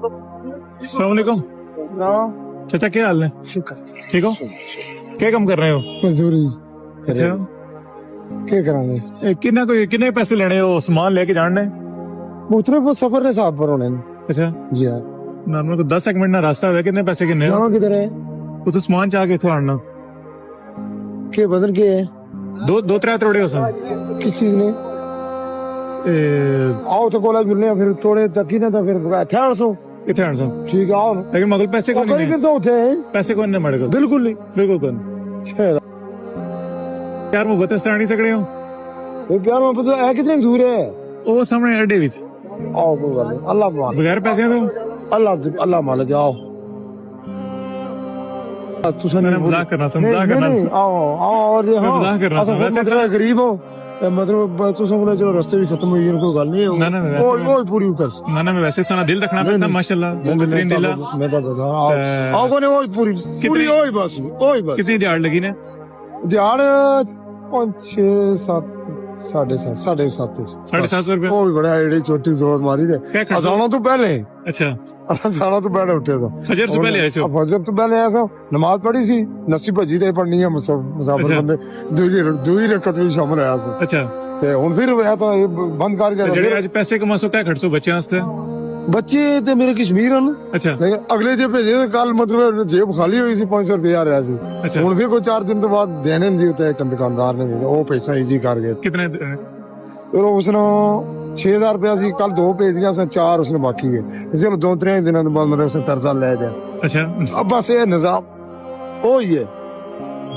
अस्सलाम वालेकुम चाचा, क्या हाल है? ठीक हो? क्या काम कर रहे हो? मजदूरी अच्छा, क्या करांगे? किन्ने पैसे लेने हो सामान लेके जाने? मुतरे वो सफर ने साहब पर होने। अच्छा, जी हाँ। मेरे को 10 मिनट ना रास्ता है, कितने पैसे किन्ने? जाना किधर है? वो तो सामान चाह के थे आना के बदल के है? दो त्रै तोड़े हो सन किस चीज ने? आओ तो कोला जुलने फिर थोड़े तक ही ना था फिर थे सो कितने आना सन ठीक है आओ ना। लेकिन मगर पैसे को नहीं करीबन तो होते हैं पैसे को नहीं मड़ेगा बिल्कुल नहीं। बिल्कुल कौन यार मुझे बता सरानी सकड़े हो ये प्यार में पता है कितने दूर है? ओ सामने अड्डे विच आओ कोई बात नहीं, अल्लाह मान बगैर पैसे तो अल्लाह मालिक आओ। मैंने मजाक करना आओ आओ और ये हाँ मजाक कर रहा था वैसे मतलब गरीब हो मतलब तुम बोले चलो रास्ते भी खत्म हुई कोई गल नहीं ना ना ओए पूरी कर ना मैं वैसे सोना दिल रखना पड़ता माशाल्लाह बहुत बेहतरीन दिल है मैं तो बता आओ कोने ओए पूरी ओए बस कितनी दिहाड़ लगी ने दिहाड़ 5 6 7 साढ़े सात 750 रुपए ਉਹ ਵੀ ਬੜਾ ਜਿਹੜੀ ਛੋਟੀ ਜ਼ੋਰ ਮਾਰੀ ਦੇ ਅਜ਼ਾਨਾਂ ਤੋਂ ਪਹਿਲੇ अच्छा ਅਜ਼ਾਨਾਂ ਤੋਂ ਪਹਿਲੇ ਉੱਠੇ ਤਾਂ फजर से पहले आए हो ਫਜਰ ਤੋਂ ਪਹਿਲੇ ਆਇਆ ਸਾਂ ਨਮਾਜ਼ ਪੜ੍ਹੀ ਸੀ ਨਸੀ ਭੱਜੀ ਤੇ ਪੜ੍ਹਨੀ ਆ ਮੁਸਾਫਰ ਬੰਦੇ ਦੂਈ ਰਕਤ ਵੀ ਸ਼ਾਮਲ ਆਇਆ ਸੀ अच्छा ਤੇ ਹੁਣ ਫਿਰ ਇਹ ਤਾਂ ਬੰਦ ਕਰ ਗਿਆ ਜਿਹੜੇ ਅੱਜ ਪੈਸੇ ਕਮਾਸੋ ਕਿਆ ਖਰਚੋ ਬੱਚਿਆਂ ਵਾਸਤੇ ਬੱਚੇ ਤੇ ਮੇਰੇ ਕਸ਼ਮੀਰ ਹਨ अच्छा ਅਗਲੇ ਜੇ ਭੇਜੇ ਕੱਲ ਮਤਲਬ ਜੇਬ ਖਾਲੀ ਹੋਈ ਸੀ 500 ਰੁਪਏ ਆ ਰਿਹਾ ਸੀ अच्छा ਹੁਣ ਫਿਰ ਕੋਈ 4 ਦਿਨ ਤੋਂ ਬਾਅਦ ਦੇਣੇ ਜੀ ਉੱਤੇ ਇੱਕ ਦੁਕਾਨਦਾਰ ਨੇ ਉਹ ਪੈਸਾ ਈਜ਼ੀ ਕਰ ਗਏ कितने ਫਿਰ ਉਸਨੂੰ 6000 ਰੁਪਇਆ ਸੀ ਕੱਲ 2 ਭੇਜ ਗਿਆ ਸੀ 4 ਉਸਨੇ ਬਾਕੀ ਗਏ ਚਲੋ 2-3 ਦਿਨਾਂ ਤੋਂ ਬਾਅਦ ਮਤਲਬ ਉਸਨੇ ਕਰਜ਼ਾ ਲੈ ਦਿਆ अच्छा अब बस ये निजाम वो ही है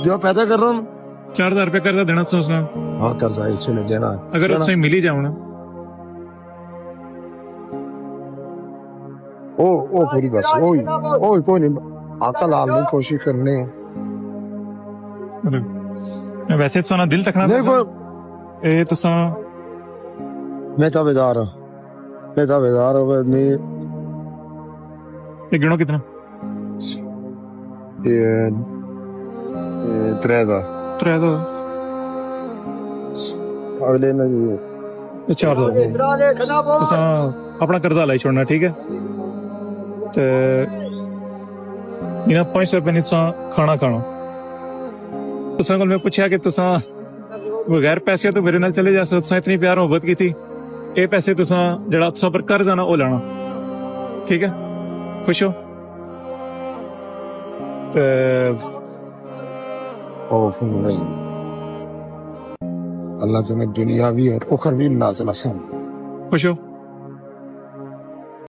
जो पैदा कर रहा हूँ 4000 रुपए कर्जा देना सोचना हाँ कर्जा इसने देना है अगर उससे मिल ही जाओ ना ओ पूरी बस ओ कोई नहीं अकल आने की कोशिश करने वैसे तो सोना दिल तकना नहीं कोई ए तो सा मैं ताबेदार हूँ मैं ये गिनो कितना ये 3 त्रै तो अगले ने ये 4000 तो सा अपना कर्जा लाई छोड़ना ठीक है ते इना 500 रुपए नहीं तुसा खाना तुसा को मैं पूछा कि तुसा बगैर पैसे तो मेरे नाल चले जा तुसा इतनी प्यार मोहब्बत की थी ये पैसे तुसा जड़ा तुसा पर कर्ज आना ओ लाना ठीक है खुश हो ते नहीं अल्लाह तुम्हें दुनिया भी और उखर भी नाज़िल आसान खुश हो